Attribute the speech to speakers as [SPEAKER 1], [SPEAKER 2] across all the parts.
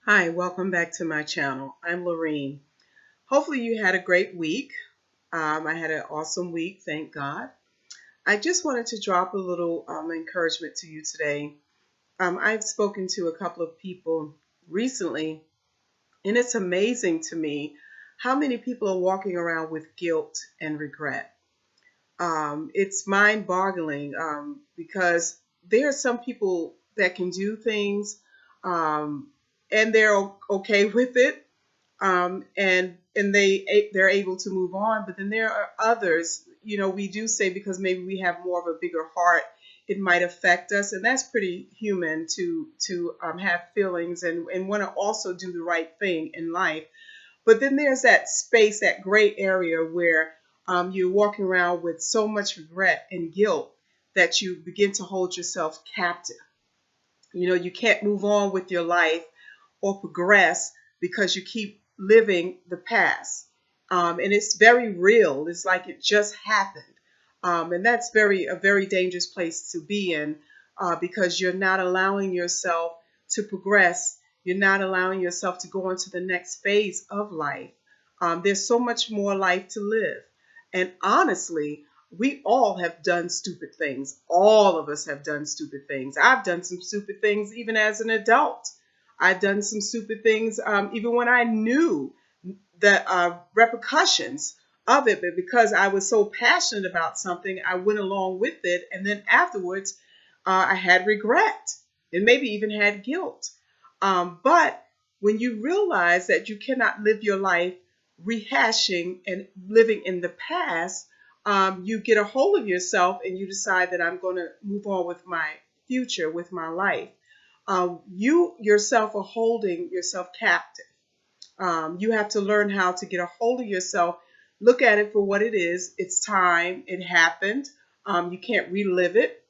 [SPEAKER 1] Hi, welcome back to my channel. I'm Lorene. Hopefully you had a great week. I had an awesome week, thank God. I just wanted to drop a little encouragement to you today. I've spoken to a couple of people recently, and it's amazing to me how many people are walking around with guilt and regret. It's mind-boggling because there are some people that can do things and they're okay with it, and they're able to move on. But then there are others, we do say because maybe we have more of a bigger heart, it might affect us, and that's pretty human to have feelings and want to also do the right thing in life. But then there's that space, that gray area where you're walking around with so much regret and guilt that you begin to hold yourself captive. You can't move on with your life or progress because you keep living the past. And it's very real. It's like it just happened. And that's a very dangerous place to be in because you're not allowing yourself to progress. You're not allowing yourself to go on to the next phase of life. There's so much more life to live. And honestly, we all have done stupid things. All of us have done stupid things. I've done some stupid things even as an adult. I've done some stupid things even when I knew the repercussions of it, but because I was so passionate about something, I went along with it. And then afterwards, I had regret and maybe even had guilt. But when you realize that you cannot live your life rehashing and living in the past, you get a hold of yourself and you decide that I'm going to move on with my future, with my life. You yourself are holding yourself captive. You have to learn how to get a hold of yourself, look at it for what it is. It's time, it happened. You can't relive it.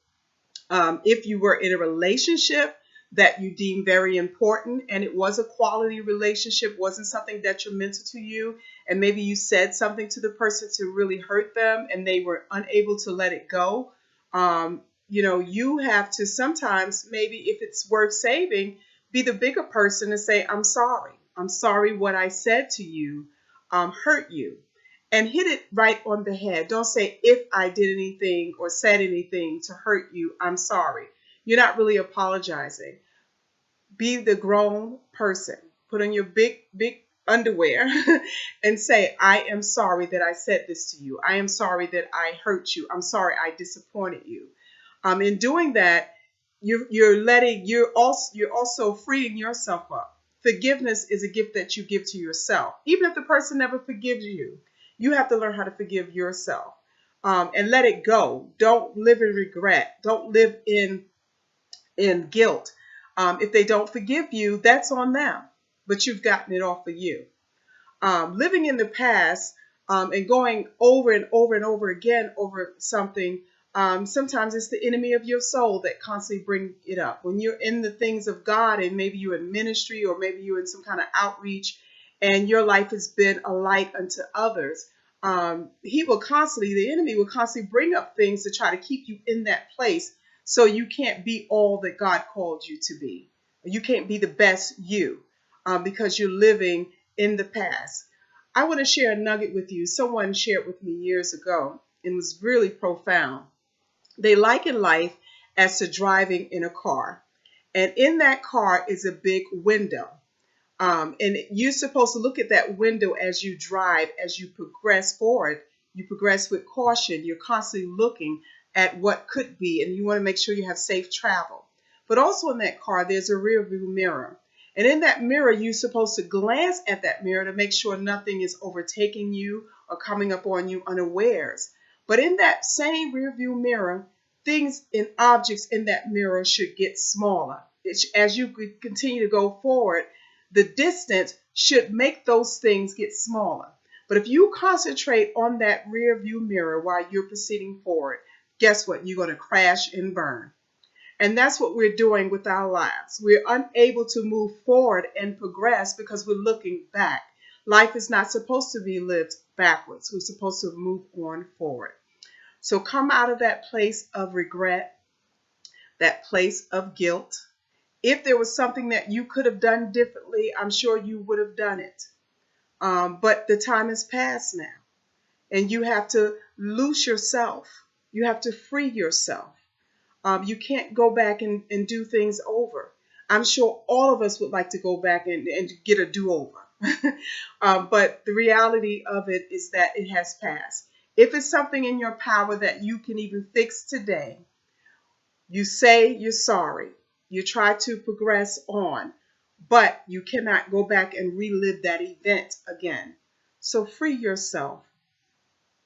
[SPEAKER 1] If you were in a relationship that you deem very important and it was a quality relationship, wasn't something detrimental to you, and maybe you said something to the person to really hurt them and they were unable to let it go, you have to sometimes, maybe if it's worth saving, be the bigger person and say, I'm sorry. I'm sorry what I said to you hurt you. And hit it right on the head. Don't say, if I did anything or said anything to hurt you, I'm sorry. You're not really apologizing. Be the grown person. Put on your big, big underwear and say, I am sorry that I said this to you. I am sorry that I hurt you. I'm sorry I disappointed you. In doing that, you're also freeing yourself up. Forgiveness is a gift that you give to yourself. Even if the person never forgives you, you have to learn how to forgive yourself and let it go. Don't live in regret. Don't live in guilt. If they don't forgive you, that's on them, but you've gotten it off of you. Living in the past and going over and over and over again over something, sometimes it's the enemy of your soul that constantly bring it up. When you're in the things of God and maybe you're in ministry or maybe you're in some kind of outreach and your life has been a light unto others, the enemy will constantly bring up things to try to keep you in that place so you can't be all that God called you to be. You can't be the best you because you're living in the past. I want to share a nugget with you. Someone shared with me years ago and was really profound. They liken life as to driving in a car. And in that car is a big window. And you're supposed to look at that window as you drive, as you progress forward. You progress with caution. You're constantly looking at what could be, and you want to make sure you have safe travel. But also in that car, there's a rear view mirror. And in that mirror, you're supposed to glance at that mirror to make sure nothing is overtaking you or coming up on you unawares. But in that same rear view mirror, things and objects in that mirror should get smaller. As you continue to go forward, the distance should make those things get smaller. But if you concentrate on that rear view mirror while you're proceeding forward, guess what? You're going to crash and burn. And that's what we're doing with our lives. We're unable to move forward and progress because we're looking back. Life is not supposed to be lived backwards. We're supposed to move on forward. So come out of that place of regret, that place of guilt, If there was something that you could have done differently, I'm sure you would have done it. But the time has passed now, and you have to loose yourself. You have to free yourself. You can't go back and do things over. I'm sure all of us would like to go back and get a do-over. But the reality of it is that it has passed. If it's something in your power that you can even fix today, you say you're sorry. You try to progress on, but you cannot go back and relive that event again. So free yourself.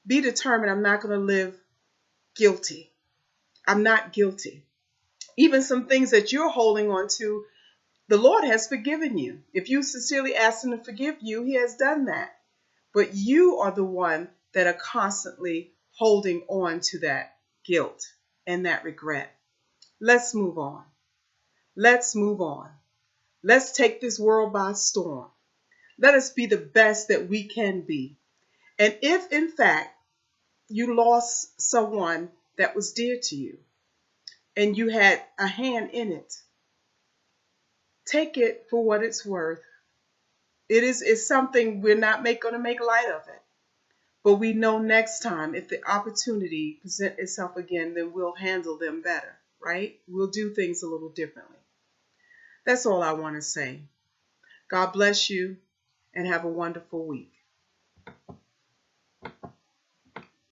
[SPEAKER 1] Be determined. I'm not going to live guilty. I'm not guilty. Even some things that you're holding on to, the Lord has forgiven you. If you sincerely ask Him to forgive you, He has done that. But you are the one that are constantly holding on to that guilt and that regret. Let's move on. Let's move on. Let's take this world by storm. Let us be the best that we can be. And if, in fact, you lost someone that was dear to you and you had a hand in it, take it for what it's worth. It's something we're not going to make light of it. But we know next time, if the opportunity presents itself again, then we'll handle them better, right? We'll do things a little differently. That's all I want to say. God bless you and have a wonderful week.